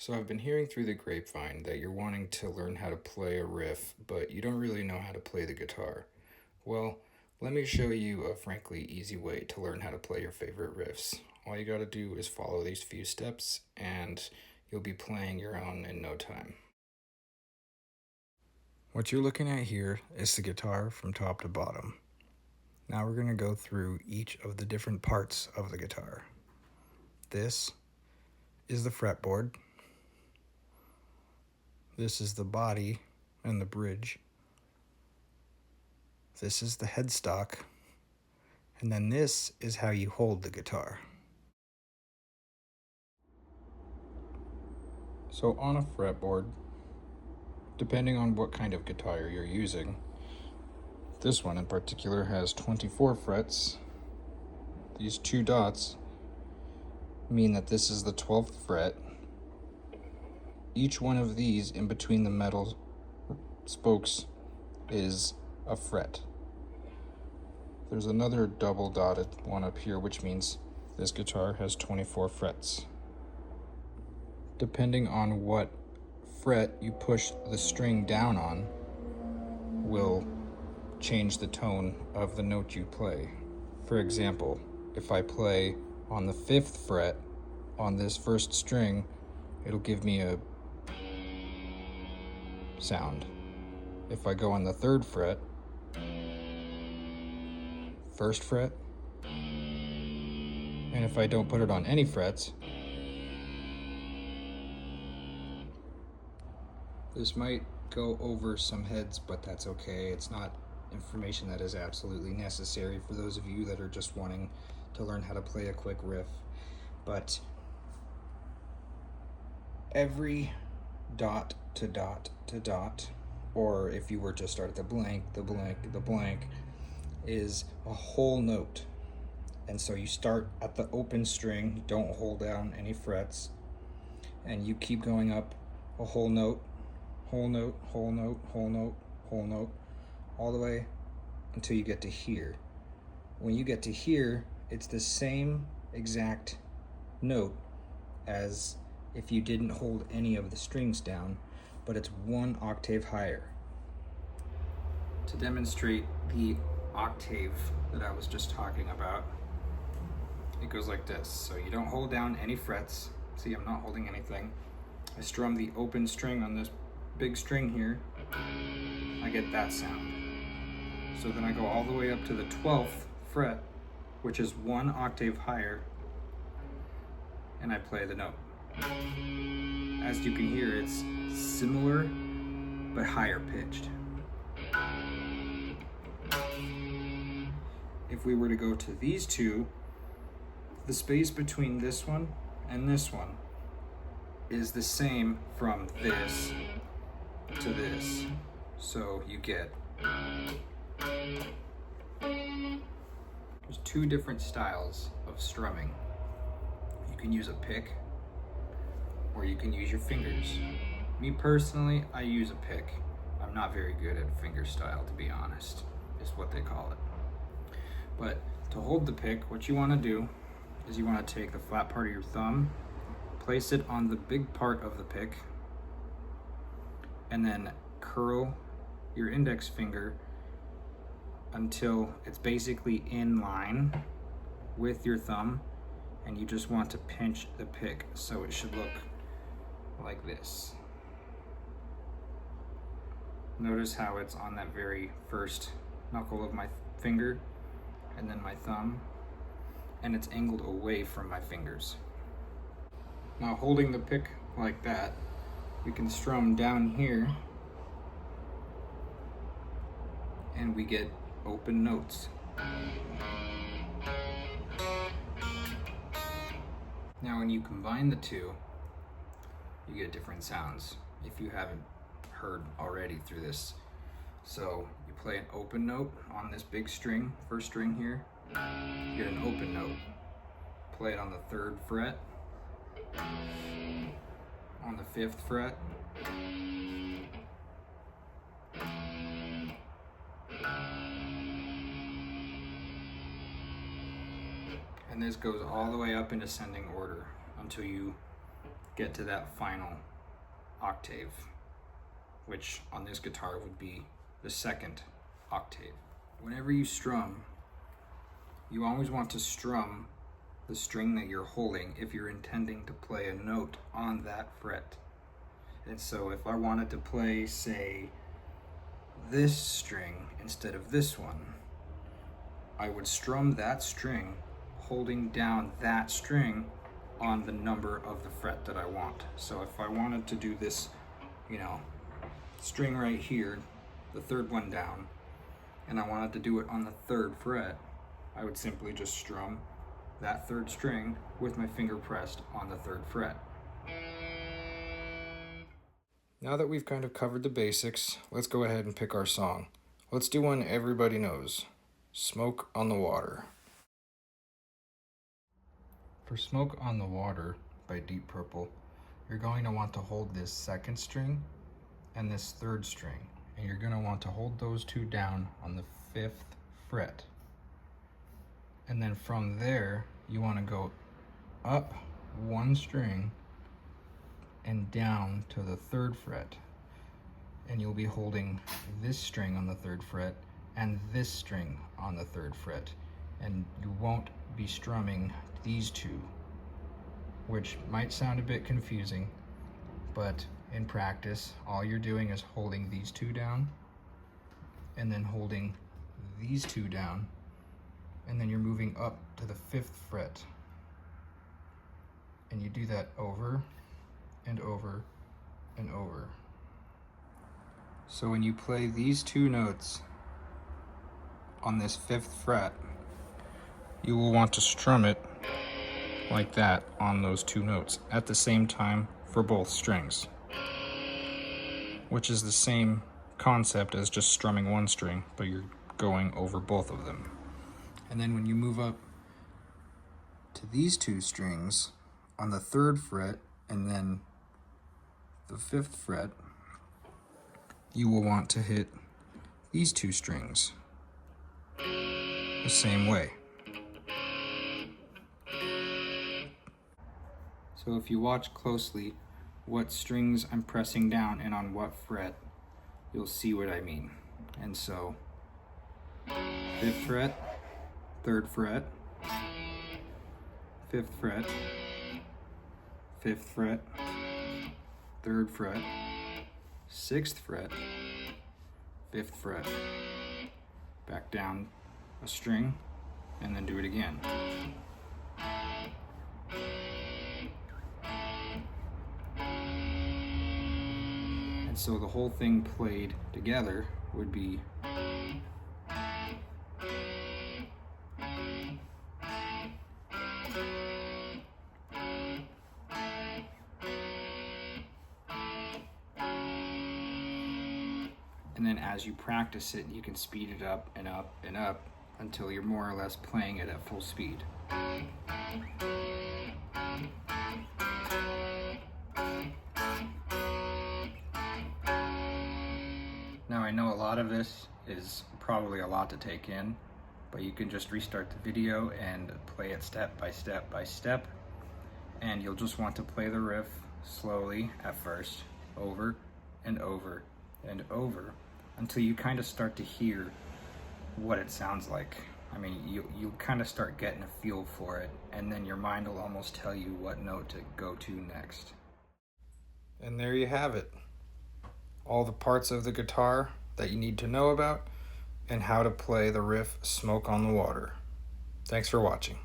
So I've been hearing through the grapevine that you're wanting to learn how to play a riff, but you don't really know how to play the guitar. Well, let me show you a frankly easy way to learn how to play your favorite riffs. All you gotta do is follow these few steps and you'll be playing your own in no time. What you're looking at here is the guitar from top to bottom. Now we're gonna go through each of the different parts of the guitar. This is the fretboard. This is the body and the bridge. This is the headstock. And then this is how you hold the guitar. So on a fretboard, depending on what kind of guitar you're using, this one in particular has 24 frets. These two dots mean that this is the 12th fret. Each one of these in between the metal spokes is a fret. There's another double dotted one up here, which means this guitar has 24 frets. Depending on what fret you push the string down on will change the tone of the note you play. For example, if I play on the 5th fret on this first string, it'll give me a sound. If I go on the 3rd fret, 1st fret, and if I don't put it on any frets, this might go over some heads, but that's okay. It's not information that is absolutely necessary for those of you that are just wanting to learn how to play a quick riff. But every dot to dot to dot, or if you were to start at the blank, is a whole note. And so you start at the open string, you don't hold down any frets, and you keep going up a whole note, whole note, whole note, whole note, whole note, all the way until you get to here. When you get to here, it's the same exact note as if you didn't hold any of the strings down, but it's 1 octave higher. To demonstrate the octave that I was just talking about, it goes like this. So you don't hold down any frets. See, I'm not holding anything. I strum the open string on this big string here. I get that sound. So then I go all the way up to the 12th fret, which is 1 octave higher, and I play the note. As you can hear, it's similar but higher pitched. If we were to go to these two, the space between this one and this one is the same from this to this. So you get, there's 2 different styles of strumming. You can use a pick or you can use your fingers. Me personally, I use a pick. I'm not very good at finger style, to be honest, is what they call it. But to hold the pick, what you want to do is you want to take the flat part of your thumb, place it on the big part of the pick, and then curl your index finger until it's basically in line with your thumb, and you just want to pinch the pick so it should look like this. Notice how it's on that very first knuckle of my finger and then my thumb, and it's angled away from my fingers. Now holding the pick like that, we can strum down here and we get open notes. Now when you combine the two, you get different sounds if you haven't heard already through this. So you play an open note on this big string, first string here, you get an open note. Play it on the 3rd fret, on the 5th fret, and this goes all the way up in ascending order until you get to that final octave, which on this guitar would be the second octave. Whenever you strum, you always want to strum the string that you're holding if you're intending to play a note on that fret. And so if I wanted to play, say, this string instead of this one, I would strum that string, holding down that string on the number of the fret that I want. So if I wanted to do this, string right here, the third one down, and I wanted to do it on the third fret, I would simply just strum that third string with my finger pressed on the third fret. Now that we've kind of covered the basics, let's go ahead and pick our song. Let's do one everybody knows, Smoke on the Water. For Smoke on the Water by Deep Purple, you're going to want to hold this second string and this third string, and you're going to want to hold those two down on the 5th fret. And then from there, you want to go up one string and down to the 3rd fret. And you'll be holding this string on the 3rd fret and this string on the 3rd fret. And you won't be strumming these two, which might sound a bit confusing, but in practice, all you're doing is holding these two down and then holding these two down, and then you're moving up to the 5th fret. And you do that over and over and over. So when you play these two notes on this 5th fret, you will want to strum it like that on those two notes at the same time for both strings, which is the same concept as just strumming one string, but you're going over both of them. And then when you move up to these two strings on the 3rd fret and then the 5th fret, you will want to hit these two strings the same way. So if you watch closely what strings I'm pressing down and on what fret, you'll see what I mean. And so 5th fret, 3rd fret, 5th fret, 5th fret, 3rd fret, 6th fret, 5th fret, back down a string, and then do it again. And so the whole thing played together would be and then as you practice it, you can speed it up and up and up until you're more or less playing it at full speed. Now I know a lot of this is probably a lot to take in, but you can just restart the video and play it step by step by step, and you'll just want to play the riff slowly at first, over and over and over, until you kind of start to hear what it sounds like. I mean, you kind of start getting a feel for it, and then your mind will almost tell you what note to go to next. And there you have it. All the parts of the guitar that you need to know about and how to play the riff Smoke on the Water. Thanks for watching.